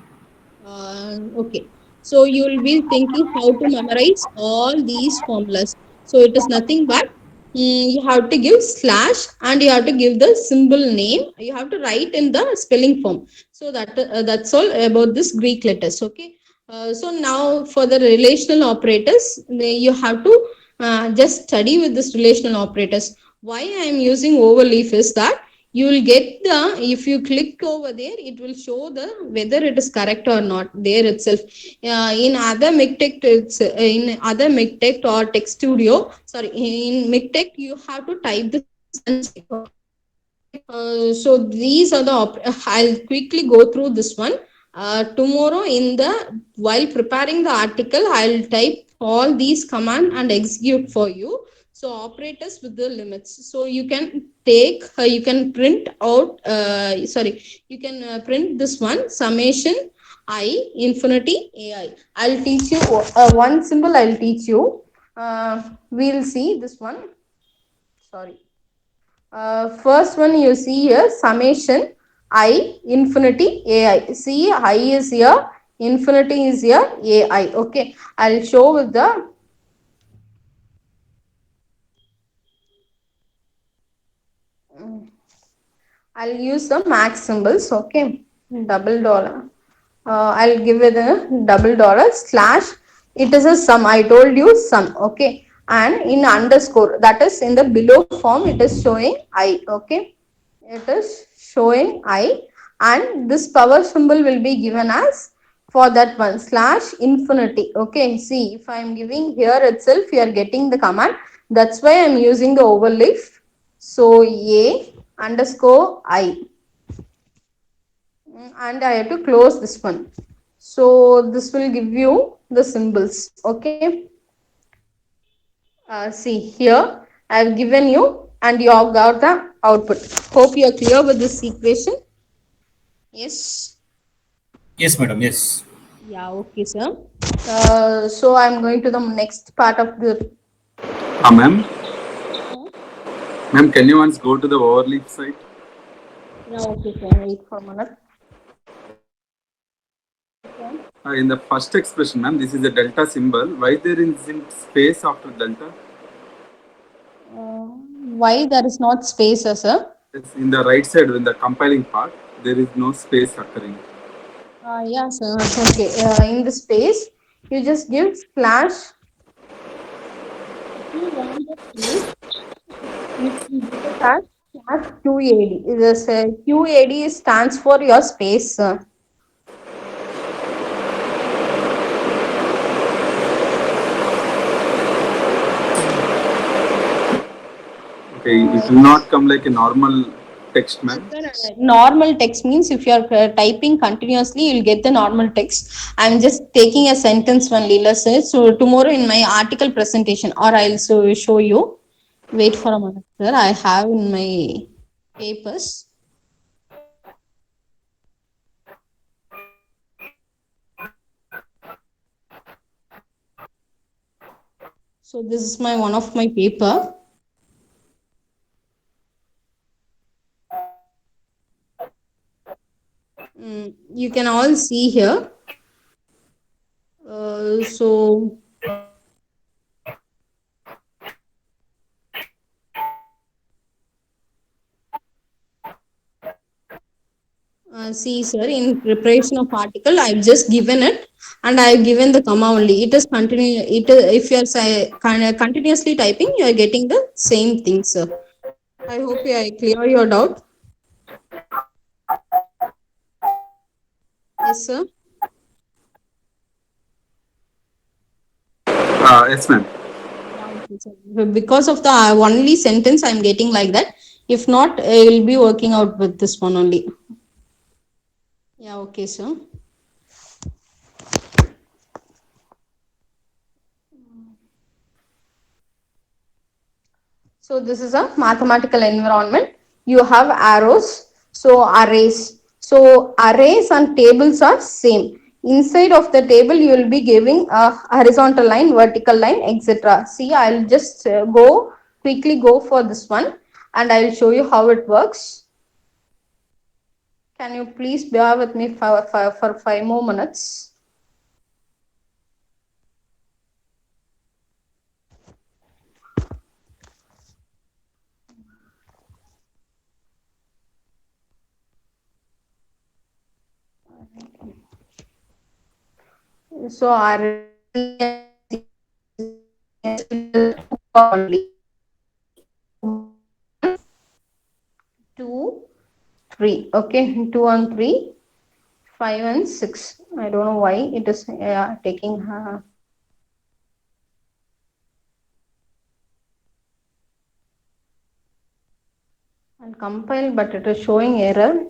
Okay, so you will be thinking how to memorize all these formulas. So it is nothing but you have to give slash and you have to give the symbol name. You have to write in the spelling form. So that's all about this Greek letters. Okay. So now for the relational operators, you have to just study with this relational operators. Why I am using overleaf is that you will get the, if you click over there, it will show the whether it is correct or not there itself. In other mictect, it's in other mictect or text studio, sorry, in mictect you have to type this and check. So these are the I'll quickly go through this one. Tomorrow in the, while preparing the article, I'll type all these command and execute for you. So operators with the limits. So you can take, you can print out, sorry, you can print this one, summation I infinity AI. I'll teach you one symbol. I'll teach you. We'll see this one. Sorry. First one you see here, summation I infinity AI. See, I is here, infinity is here, AI. Okay, I'll show with the I'll use the max symbols. Okay, double dollar. I'll give it a double dollar slash. It is a sum. I told you sum. Okay, and in underscore, that is in the below form, it is showing I. Okay, it is showing I, and this power symbol will be given as for that one slash infinity. Okay, see, if I am giving here itself, you are getting the command. That's why I am using the overleaf. So A underscore I, and I have to close this one. So this will give you the symbols. Okay, see here I have given you, and you have got the output. Hope you are clear with this equation. Yes. Yes, madam. Yes. Yeah. Okay, sir. So I'm going to the next part of the. Ma'am. Ma'am, can you once go to the overleaf side? Yeah. Okay, sir. Wait for a minute. In the first expression, ma'am, this is a delta symbol. Why there isn't space after delta? Why there is not space, sir? It's in the right side, in the compiling part, there is no space occurring. Yeah, sir. Okay. In the space, you just give slash. If you want the space, you can give it as slash QAD. This QAD stands for your space, sir. Okay, it will not come like a normal text, ma'am. Normal text means if you are typing continuously, you'll get the normal text. I'm just taking a sentence only. Let's say, so tomorrow in my article presentation, or I'll show you. Wait for a minute, sir. I have in my papers. So this is my one of my paper. You can all see here. So see, sir, in preparation of article, I've just given it, and I've given the comma only. It is continue. It if you are continuously typing, you are getting the same thing, sir. I hope I clear your doubt. Yes, sir. Yes, ma'am. Because of the only sentence, I'm getting like that. If not, I will be working out with this one only. Yeah. Okay, sir. So this is a mathematical environment. You have arrows, so arrays. So arrays and tables are same. Inside of the table, you will be giving a horizontal line, vertical line, etc. See, I'll just quickly go for this one, and I'll show you how it works. Can you please bear with me for 5 more minutes? So our only 2, 3. Okay, 2 and 3, 5 and 6. I don't know why it is taking. I'll compile, but it is showing error.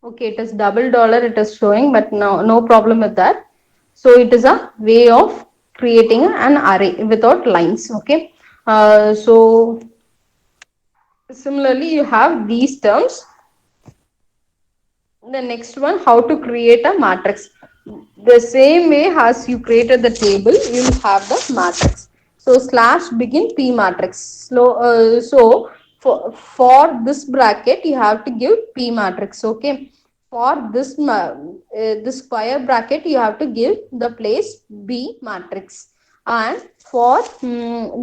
Okay, it is double dollar, it is showing, but no problem with that. So it is a way of creating an array without lines. Okay, so similarly you have these terms. The next one, how to create a matrix. The same way as you created the table, you will have the matrix. So slash begin P matrix. So for this bracket, you have to give P matrix. Okay. For this square bracket, you have to give the place B matrix. And for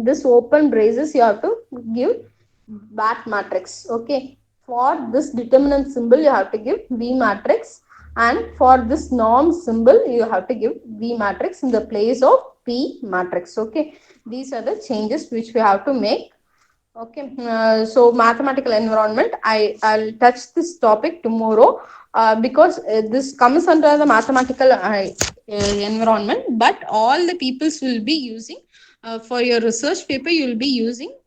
this open braces, you have to give bat matrix. Okay. For this determinant symbol, you have to give V matrix, and for this norm symbol, you have to give V matrix in the place of P matrix. Okay. These are the changes which we have to make. Okay, so mathematical environment, I'll touch this topic tomorrow because this comes under the mathematical environment, but all the peoples will be using for your research paper, you will be using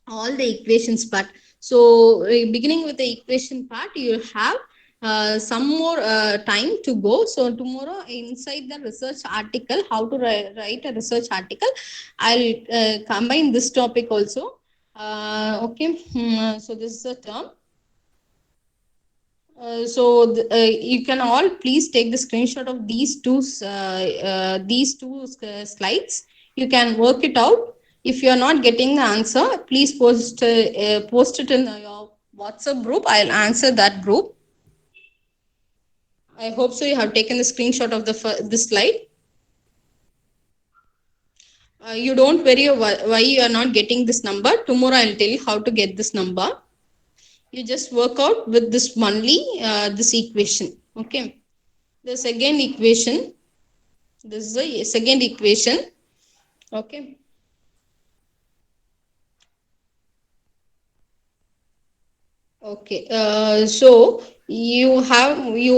all the equations part. So beginning with the equation part, you have some more time to go. So tomorrow inside the research article, how to write a research article, I'll combine this topic also. Okay, so this is a term. You can all please take the screenshot of these two slides. You can work it out. If you are not getting the answer, please post it in your WhatsApp group. I'll answer that group. I hope so. You have taken the screenshot of this slide. You don't worry why you are not getting this number. Tomorrow I'll tell you how to get this number. You just work out with this only this equation. Okay. The second equation. This is the second equation. Okay. Okay. So you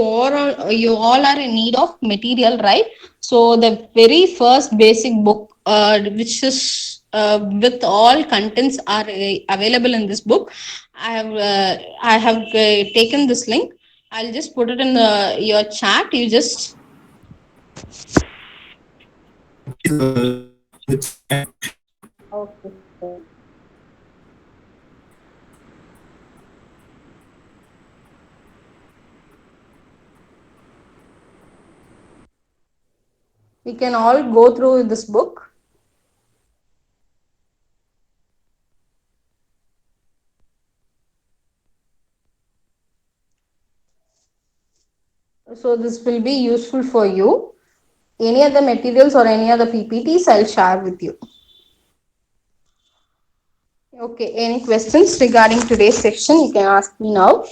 all are in need of material, right? So the very first basic book, which is with all contents are available in this book. I have taken this link. I'll just put it in your chat. You just okay. We can all go through this book. So this will be useful for you. Any other materials or any other PPTs, I'll share with you. Okay, any questions regarding today's section, you can ask me now.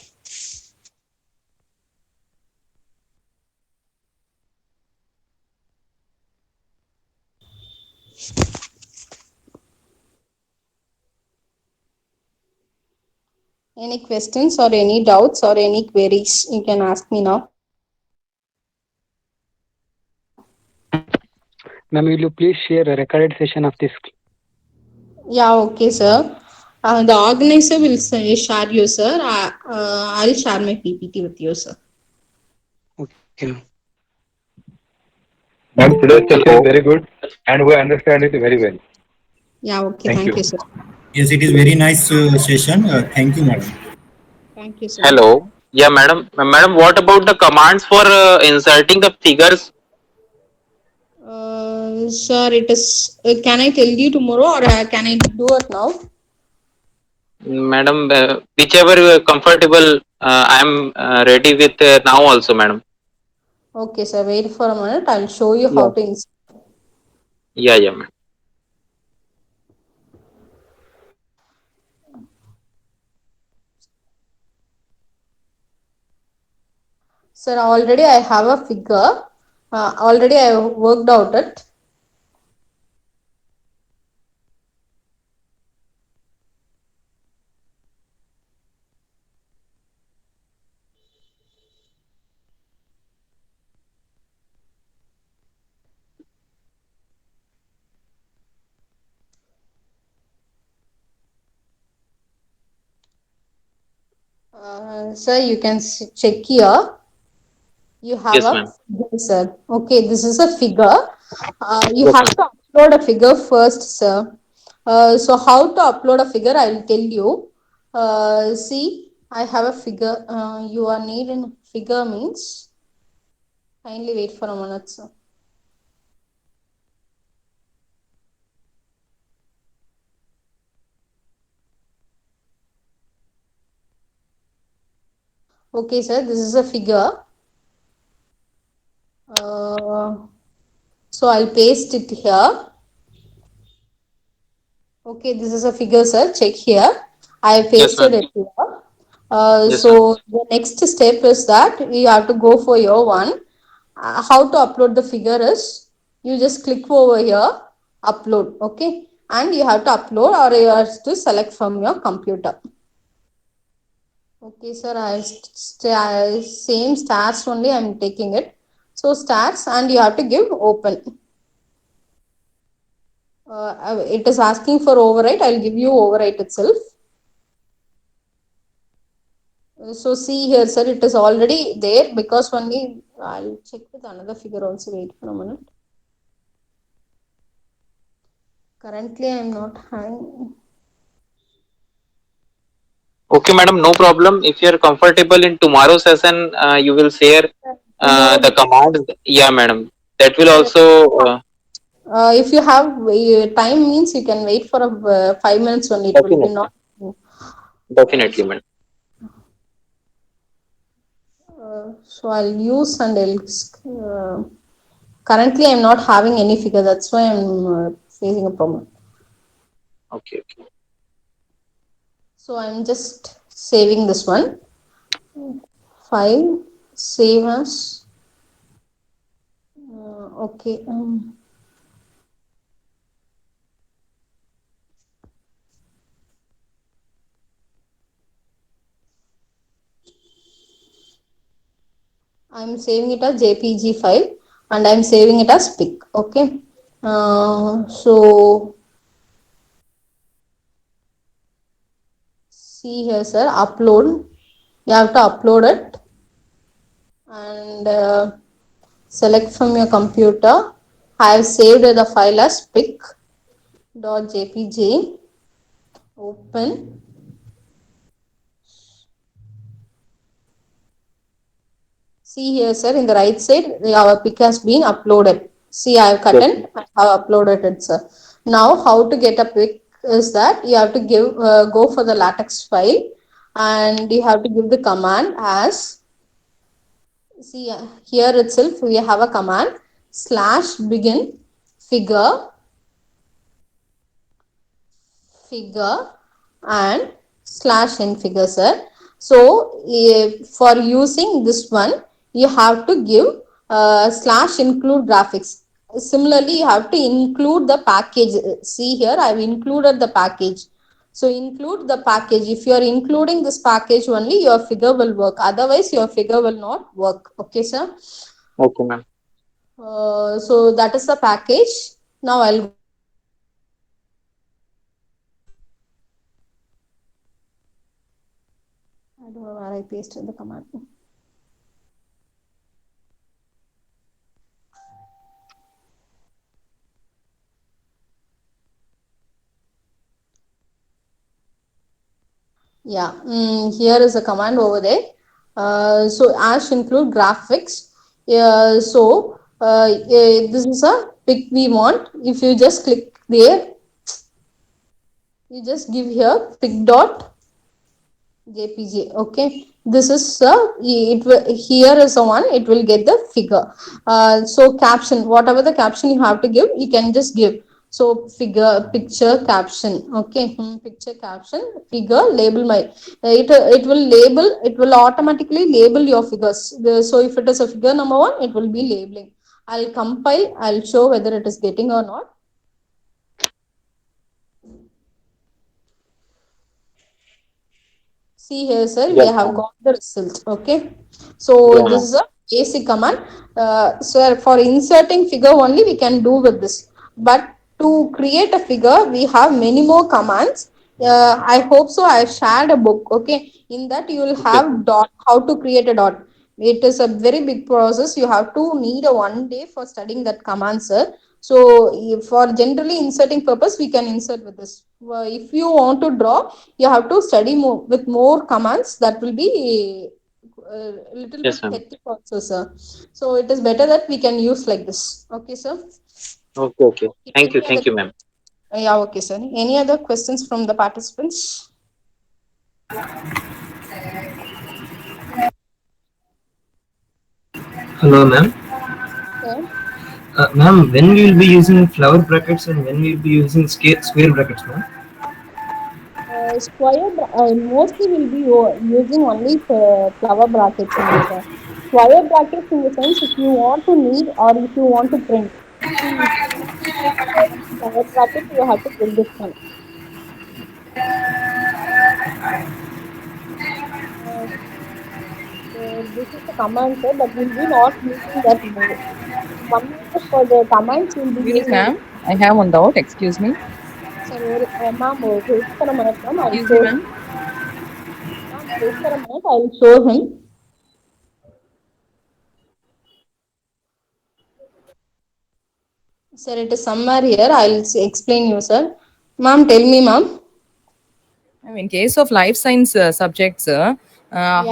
Any questions or any doubts or any queries, you can ask me now. Ma'am, will you please share a recorded session of this? Yeah, okay, sir. The organizer will share you, sir. I'll share my PPT with you, sir. Okay. Ma'am, today's session is very good and we understand it very well. Yeah, okay. Thank you, sir. Yes, it is very nice session. Thank you, madam. Thank you, sir. Hello. Yeah, madam. Madam, what about the commands for inserting the figures? Sir, it is. Can I tell you tomorrow or can I do it now? Madam, whichever you are comfortable, I am ready with now also, madam. Okay, sir. Wait for a minute. I'll show you how to insert. Yeah, madam. Sir, already I have a figure. Already I worked out it. Sir, you can check here. You have Yes, a ma'am. figure, sir. Okay, this is a figure. You Yes, have to upload a figure first, sir. So how to upload a figure, I will tell you. See, I have a figure. You are needing figure means. Kindly wait for a minute, sir. Okay, sir. This is a figure. So I'll paste it here. Okay, this is a figure, sir. Check here. I Yes, pasted ma'am. it here. Yes, ma'am. So the next step is that you have to go for your one. How to upload the figure is you just click over here, upload. Okay, and you have to upload or you have to select from your computer. Okay, sir. Same stars only. I'm taking it. So stars, and you have to give open. It is asking for overwrite. I'll give you overwrite itself. So see here, sir, it is already there because only I'll check with another figure also. Wait for a minute. Currently, I'm not having. Okay, madam, no problem. If you're comfortable in tomorrow's session, you will share Tomorrow, the command. Yeah, madam. That will also. if you have time, means you can wait for a 5 minutes only. It will be Definitely. not. Definitely, madam. So I'll use and I'll. Currently, I'm not having any figure. That's why I'm facing a problem. Okay. So I'm just saving this one. File, save as. Okay. I'm saving it as JPG file and I'm saving it as pic. Okay. So see here, sir, upload. You have to upload it and select from your computer. I have saved the file as pic.jpg. Open. See here, sir, in the right side, our pic has been uploaded. See, I have cut and I have uploaded it, sir. Now, how to get a pic is that you have to go for the latex file and you have to give the command as, see here itself, we have a command /begin figure and /end figure, sir. So for using this one, you have to give /include graphics. Similarly, you have to include the package. See here, I've included the package. So include the package. If you are including this package only, your figure will work. Otherwise, your figure will not work. Okay, sir. Okay, ma'am. So that is the package. Now I'll. I don't know where I pasted the command. Yeah, here is a command over there. So ash include graphics. This is a pic we want. If you just click there, you just give here pic.jpg. Okay, this is here is the one. It will get the figure. So caption, whatever the caption you have to give, you can just give. So figure, picture, caption. Okay, picture, caption, figure, label my. It will label. It will automatically label your figures. So if it is a figure number one, it will be labeling. I'll compile. I'll show whether it is getting or not. See here, sir, we have got the result. Okay. So this is a basic command. So for inserting figure only we can do with this. But to create a figure, we have many more commands. I hope so. I shared a book. Okay. In that you will have dot, how to create a dot. It is a very big process. You have to need a 1 day for studying that command, sir. So for generally inserting purpose, we can insert with this. If you want to draw, you have to study more with more commands. That will be a little bit Yes, ma'am. hectic also, sir. So it is better that we can use like this. Okay, sir. Okay, okay. Any other? Thank you, ma'am. Yeah, okay, sir. Any other questions from the participants? Hello, ma'am. Yeah. Ma'am, when we will be using flower brackets and when we will be using square brackets, ma'am? Mostly will be using only flower brackets only, sir. Square brackets in the sense if you want to need or if you want to print. See, if you want to take one square bracket, you have to build this one. Uh, this is the command, sir, but we'll be not using that more. Only for the commands we'll be Excuse me, using. ma'am. I have one doubt. Excuse me. Sir, ma'am, wait for a minute, ma'am. I'll Excuse me, show him. ma'am. Ma'am, wait for a minute. I'll show him. Sir, it is somewhere here. I'll explain you, sir. Ma'am, tell me, ma'am. In case of life science subjects, Yeah.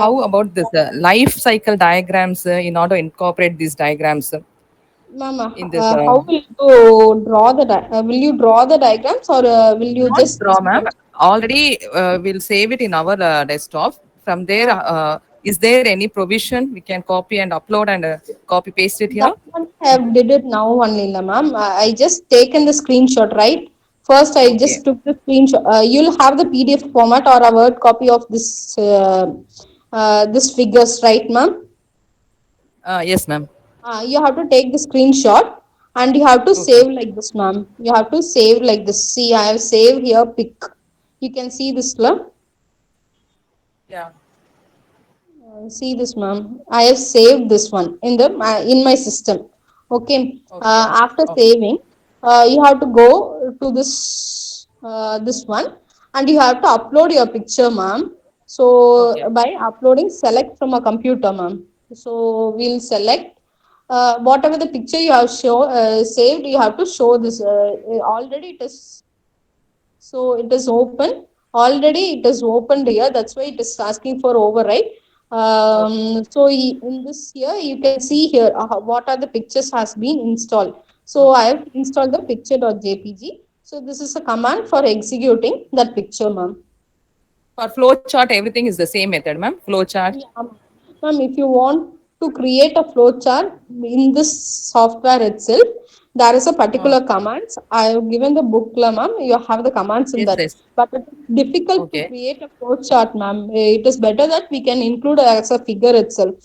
how about this life cycle diagrams in order to incorporate these diagrams Ma'am, in this? how will you draw the will you draw the diagrams or will you Not just draw, ma'am. Already we'll save it in our desktop. From there, is there any provision we can copy and upload and copy paste it here? that one I have did it now only, ma'am. I just taken the screenshot, right? First, I just Okay. took the screenshot. You'll have the PDF format or a Word copy of this figures, right, ma'am? Yes, ma'am. You have to take the screenshot and you have to Okay. save like this, ma'am. You have to save like this. See, I have saved here pic. You can see this, la? Yeah. See this, ma'am. I have saved this one in the in my system. Okay. Okay. After Okay. saving, you have to go to this one, and you have to upload your picture, ma'am. So Okay. by uploading, select from a computer, ma'am. So we'll select whatever the picture you have saved. You have to show this. Already it is so it is open. Already it is opened here. That's why it is asking for override. Okay. In this here, you can see here what are the pictures has been installed. So I Okay. have installed the picture.jpg. So this is a command for executing that picture, ma'am. For flowchart, everything is the same method, ma'am. Flowchart. Yeah, ma'am, if you want to create a flowchart in this software itself, there is a particular commands. I have given the book, ma'am. You have the commands in Yes, that. yes. But it is difficult to Okay. create a flowchart, ma'am. It is better that we can include as a figure itself.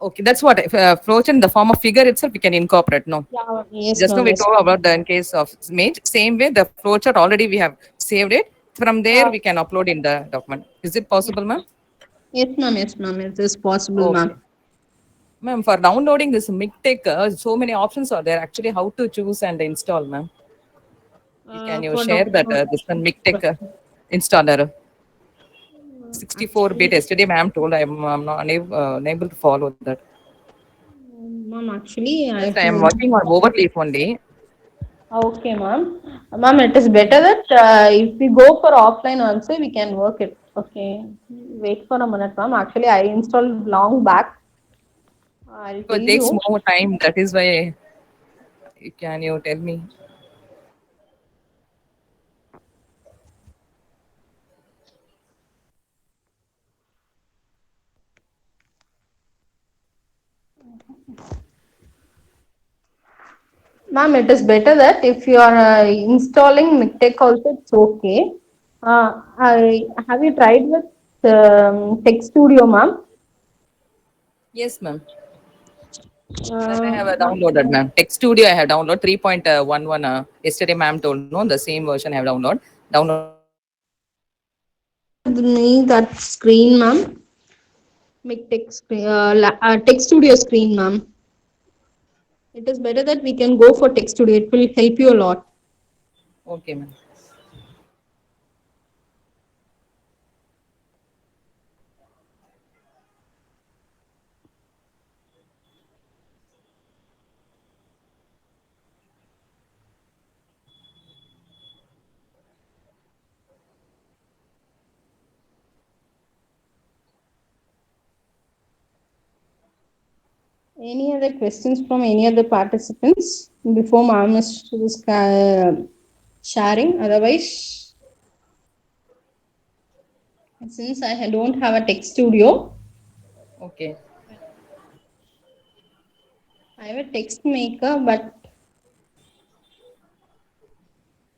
Okay, that's what flowchart in the form of figure itself we can incorporate. No, Yeah, yes, just now ma'am. we Yes. talked about the in case of image. Same way, the flowchart already we have saved it. From there, Uh, we can upload in the document. Is it possible, ma'am? yes, ma'am. Yes, ma'am. It is possible, Okay, ma'am. ma'am. For downloading this MikTek, so many options are there. Actually, how to choose and install, ma'am? Can you For share that download. this one MikTek installer? 64-bit. Actually, Yesterday, ma'am told I'm not unable to follow that. ma'am, actually, I Just I have. am working on overleaf only. Okay, ma'am. Ma'am, it is better that if we go for offline also, we can work it. Okay. Wait for a minute, ma'am. Actually, I installed long back. I'll tell Because it takes you. more time. That is why. Can you tell me? Ma'am, it is better that if you are installing MikTek also, it's okay. Have you tried with Tech Studio, ma'am? Yes, ma'am. That I Uh, have downloaded, ma'am. Tech Studio I have downloaded 3.11. Yesterday, ma'am told no, the same version I have download. me that screen, ma'am. MikTek screen, Tech Studio screen, ma'am. It is better that we can go for Tech Studio. It will help you a lot. Okay, ma'am. Any other questions from any other participants before ma'am is sharing? Otherwise, since I don't have a tech studio, Okay. I have a text maker, but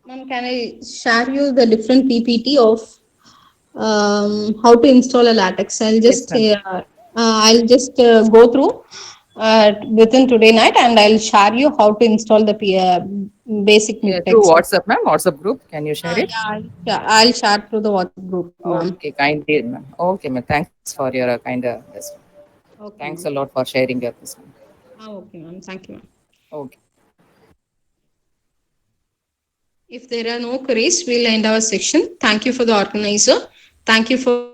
ma'am, can I share you the different PPT of how to install a latex? I'll just go through within today night, and I'll share you how to install the basic Yeah, through text. WhatsApp, ma'am. WhatsApp group. Can you share it? I'll share through the WhatsApp group, ma'am. Okay, kindly, ma'am. Okay, ma'am. Thanks for your kind this. Okay, Thanks ma'am. a lot for sharing your this. Okay, ma'am. Thank you, ma'am. Okay. If there are no queries, we'll end our section. Thank you for the organizer. Thank you for